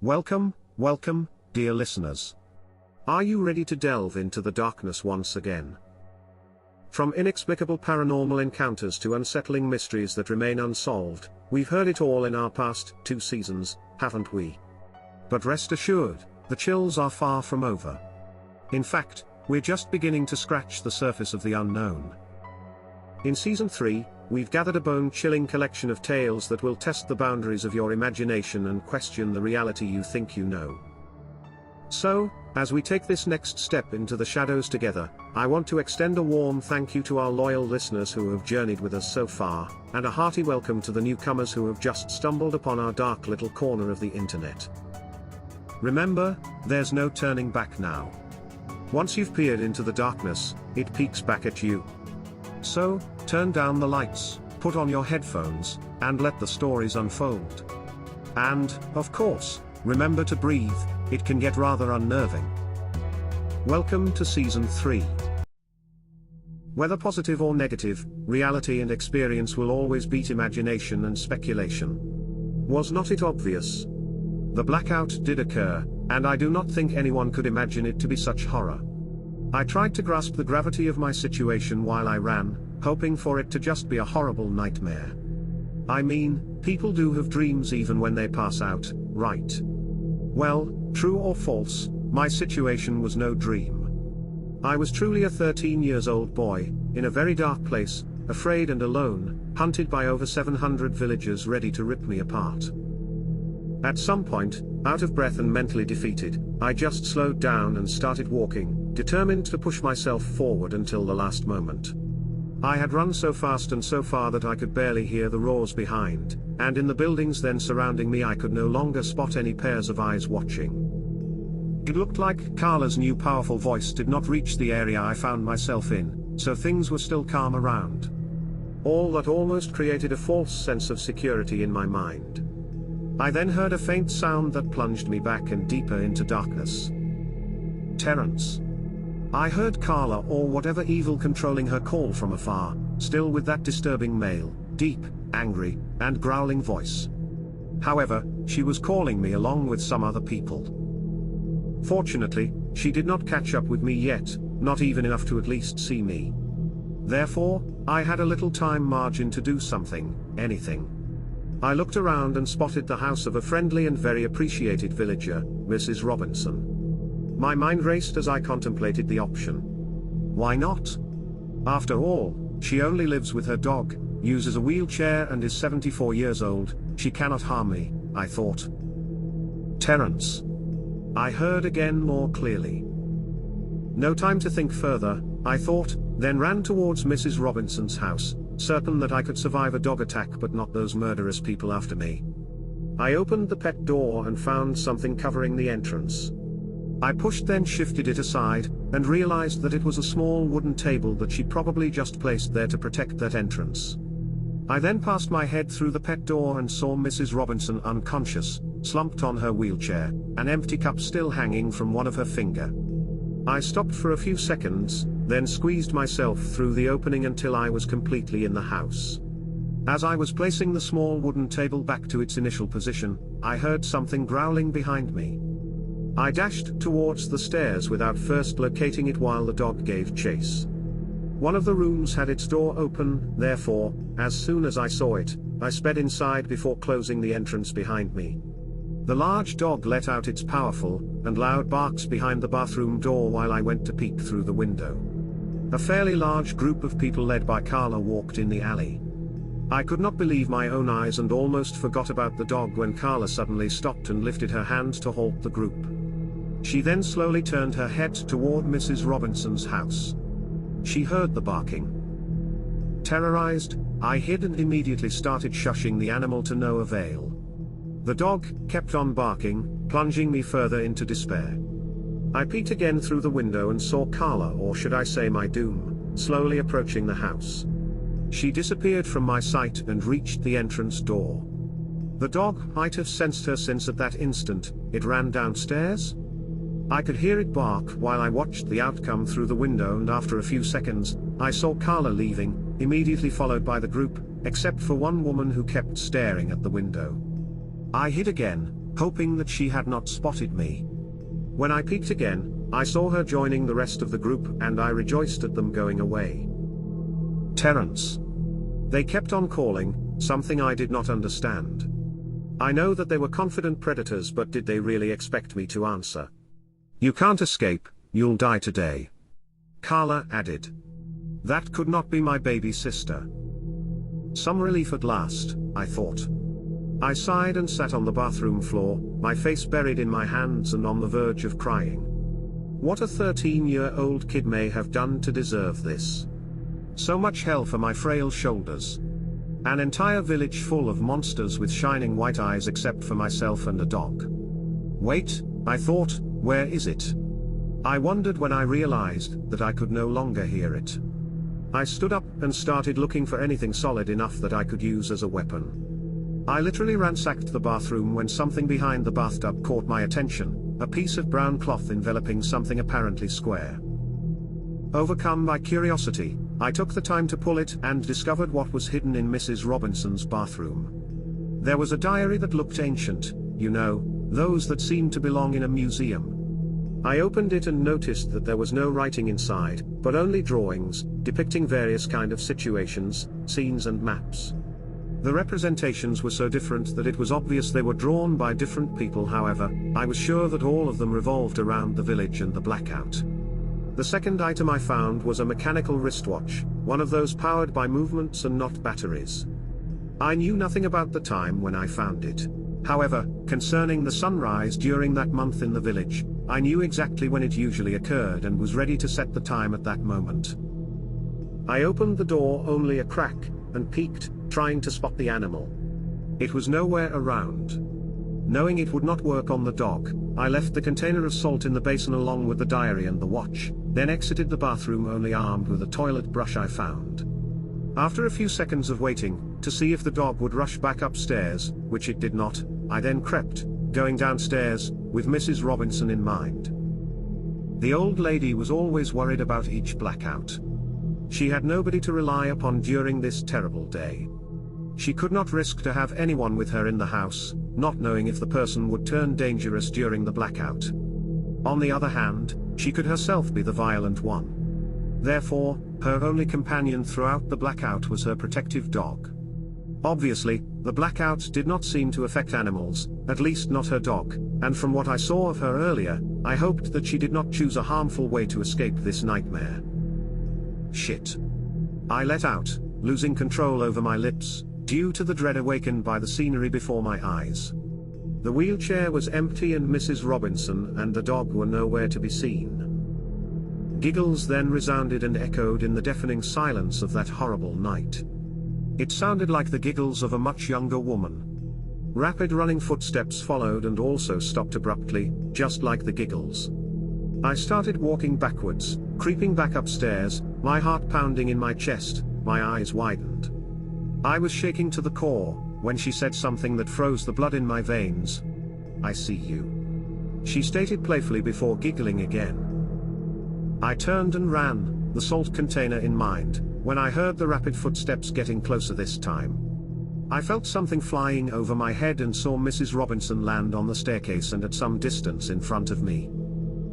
Welcome, dear listeners. Are you ready to delve into the darkness once again? From inexplicable paranormal encounters to unsettling mysteries that remain unsolved, we've heard it all in our past 2 seasons, haven't we? But rest assured, the chills are far from over. In fact, we're just beginning to scratch the surface of the unknown. In Season 3, we've gathered a bone-chilling collection of tales that will test the boundaries of your imagination and question the reality you think you know. So, as we take this next step into the shadows together, I want to extend a warm thank you to our loyal listeners who have journeyed with us so far, and a hearty welcome to the newcomers who have just stumbled upon our dark little corner of the internet. Remember, there's no turning back now. Once you've peered into the darkness, it peeks back at you. So, turn down the lights, put on your headphones, and let the stories unfold. And, of course, remember to breathe, it can get rather unnerving. Welcome to Season 3. Whether positive or negative, reality and experience will always beat imagination and speculation. Was not it obvious? The blackout did occur, and I do not think anyone could imagine it to be such horror. I tried to grasp the gravity of my situation while I ran, hoping for it to just be a horrible nightmare. I mean, people do have dreams even when they pass out, right? Well, true or false, my situation was no dream. I was truly a 13-year-old boy, in a very dark place, afraid and alone, hunted by over 700 villagers ready to rip me apart. At some point, out of breath and mentally defeated, I just slowed down and started walking, determined to push myself forward until the last moment. I had run so fast and so far that I could barely hear the roars behind, and in the buildings then surrounding me I could no longer spot any pairs of eyes watching. It looked like Carla's new powerful voice did not reach the area I found myself in, so things were still calm around. All that almost created a false sense of security in my mind. I then heard a faint sound that plunged me back and deeper into darkness. Terrence. I heard Carla or whatever evil controlling her call from afar, still with that disturbing male, deep, angry, and growling voice. However, she was calling me along with some other people. Fortunately, she did not catch up with me yet, not even enough to at least see me. Therefore, I had a little time margin to do something, anything. I looked around and spotted the house of a friendly and very appreciated villager, Mrs. Robinson. My mind raced as I contemplated the option. Why not? After all, she only lives with her dog, uses a wheelchair and is 74 years old, she cannot harm me, I thought. Terrence. I heard again more clearly. No time to think further, I thought, then ran towards Mrs. Robinson's house, certain that I could survive a dog attack but not those murderous people after me. I opened the pet door and found something covering the entrance. I pushed then shifted it aside, and realized that it was a small wooden table that she probably just placed there to protect that entrance. I then passed my head through the pet door and saw Mrs. Robinson unconscious, slumped on her wheelchair, an empty cup still hanging from one of her finger. I stopped for a few seconds, then squeezed myself through the opening until I was completely in the house. As I was placing the small wooden table back to its initial position, I heard something growling behind me. I dashed towards the stairs without first locating it while the dog gave chase. One of the rooms had its door open, therefore, as soon as I saw it, I sped inside before closing the entrance behind me. The large dog let out its powerful and loud barks behind the bathroom door while I went to peek through the window. A fairly large group of people led by Carla walked in the alley. I could not believe my own eyes and almost forgot about the dog when Carla suddenly stopped and lifted her hand to halt the group. She then slowly turned her head toward Mrs. Robinson's house. She heard the barking. Terrorized, I hid and immediately started shushing the animal to no avail. The dog kept on barking, plunging me further into despair. I peeked again through the window and saw Carla, or should I say my doom, slowly approaching the house. She disappeared from my sight and reached the entrance door. The dog might have sensed her since at that instant, it ran downstairs. I could hear it bark while I watched the outcome through the window, and after a few seconds, I saw Carla leaving, immediately followed by the group, except for one woman who kept staring at the window. I hid again, hoping that she had not spotted me. When I peeked again, I saw her joining the rest of the group and I rejoiced at them going away. Terence. They kept on calling, something I did not understand. I know that they were confident predators, but did they really expect me to answer? You can't escape, you'll die today. Carla added. That could not be my baby sister. Some relief at last, I thought. I sighed and sat on the bathroom floor, my face buried in my hands and on the verge of crying. What a 13-year-old kid may have done to deserve this. So much hell for my frail shoulders. An entire village full of monsters with shining white eyes except for myself and a dog. Wait, I thought, where is it? I wondered when I realized that I could no longer hear it. I stood up and started looking for anything solid enough that I could use as a weapon. I literally ransacked the bathroom when something behind the bathtub caught my attention, a piece of brown cloth enveloping something apparently square. Overcome by curiosity, I took the time to pull it and discovered what was hidden in Mrs. Robinson's bathroom. There was a diary that looked ancient, you know, those that seemed to belong in a museum. I opened it and noticed that there was no writing inside, but only drawings, depicting various kind of situations, scenes and maps. The representations were so different that it was obvious they were drawn by different people. However, I was sure that all of them revolved around the village and the blackout. The second item I found was a mechanical wristwatch, one of those powered by movements and not batteries. I knew nothing about the time when I found it. However, concerning the sunrise during that month in the village, I knew exactly when it usually occurred and was ready to set the time at that moment. I opened the door only a crack, and peeked, trying to spot the animal. It was nowhere around. Knowing it would not work on the dog, I left the container of salt in the basin along with the diary and the watch, then exited the bathroom only armed with a toilet brush I found. After a few seconds of waiting, to see if the dog would rush back upstairs, which it did not, I then crept, going downstairs, with Mrs. Robinson in mind. The old lady was always worried about each blackout. She had nobody to rely upon during this terrible day. She could not risk to have anyone with her in the house, not knowing if the person would turn dangerous during the blackout. On the other hand, she could herself be the violent one. Therefore, her only companion throughout the blackout was her protective dog. Obviously, the blackout did not seem to affect animals, at least not her dog, and from what I saw of her earlier, I hoped that she did not choose a harmful way to escape this nightmare. Shit. I let out, losing control over my lips, due to the dread awakened by the scenery before my eyes. The wheelchair was empty and Mrs. Robinson and the dog were nowhere to be seen. Giggles then resounded and echoed in the deafening silence of that horrible night. It sounded like the giggles of a much younger woman. Rapid running footsteps followed and also stopped abruptly, just like the giggles. I started walking backwards, creeping back upstairs, my heart pounding in my chest, my eyes widened. I was shaking to the core, when she said something that froze the blood in my veins. "I see you," she stated playfully before giggling again. I turned and ran, the salt container in mind, when I heard the rapid footsteps getting closer this time. I felt something flying over my head and saw Mrs. Robinson land on the staircase and at some distance in front of me.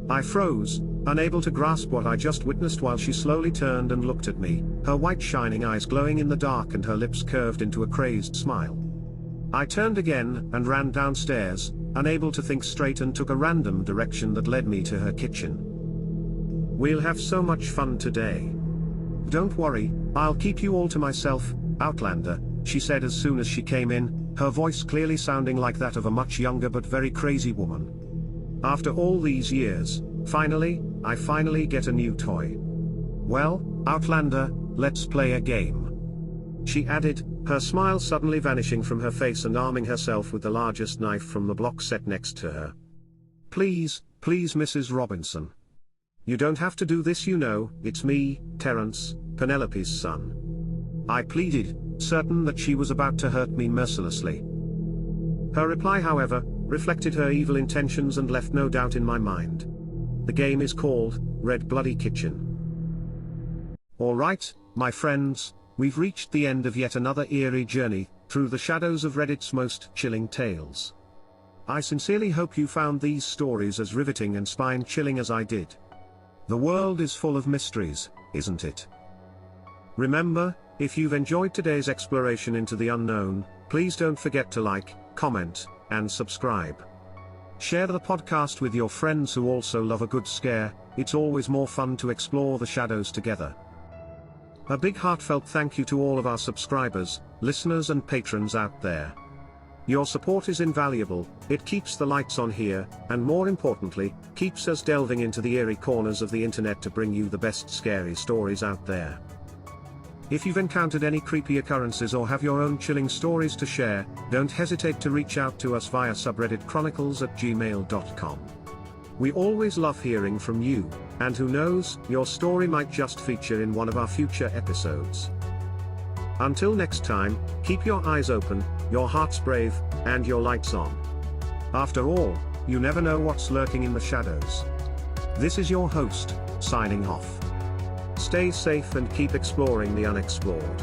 I froze, unable to grasp what I just witnessed while she slowly turned and looked at me, her white shining eyes glowing in the dark and her lips curved into a crazed smile. I turned again and ran downstairs, unable to think straight, and took a random direction that led me to her kitchen. "We'll have so much fun today. Don't worry, I'll keep you all to myself, Outlander," she said as soon as she came in, her voice clearly sounding like that of a much younger but very crazy woman. "After all these years, I finally get a new toy. Well, Outlander, let's play a game," she added, her smile suddenly vanishing from her face and arming herself with the largest knife from the block set next to her. Please, Mrs. Robinson. You don't have to do this, you know, it's me, Terence, Penelope's son," I pleaded, certain that she was about to hurt me mercilessly. Her reply, however, reflected her evil intentions and left no doubt in my mind. The game is called Red Bloody Kitchen. Alright, my friends, we've reached the end of yet another eerie journey through the shadows of Reddit's most chilling tales. I sincerely hope you found these stories as riveting and spine-chilling as I did. The world is full of mysteries, isn't it? Remember, if you've enjoyed today's exploration into the unknown, please don't forget to like, comment, and subscribe. Share the podcast with your friends who also love a good scare. It's always more fun to explore the shadows together. A big heartfelt thank you to all of our subscribers, listeners and patrons out there. Your support is invaluable. It keeps the lights on here, and more importantly, keeps us delving into the eerie corners of the internet to bring you the best scary stories out there. If you've encountered any creepy occurrences or have your own chilling stories to share, don't hesitate to reach out to us via Subreddit Chronicles@gmail.com. We always love hearing from you, and who knows, your story might just feature in one of our future episodes. Until next time, keep your eyes open, your hearts brave, and your lights on. After all, you never know what's lurking in the shadows. This is your host, signing off. Stay safe and keep exploring the unexplored.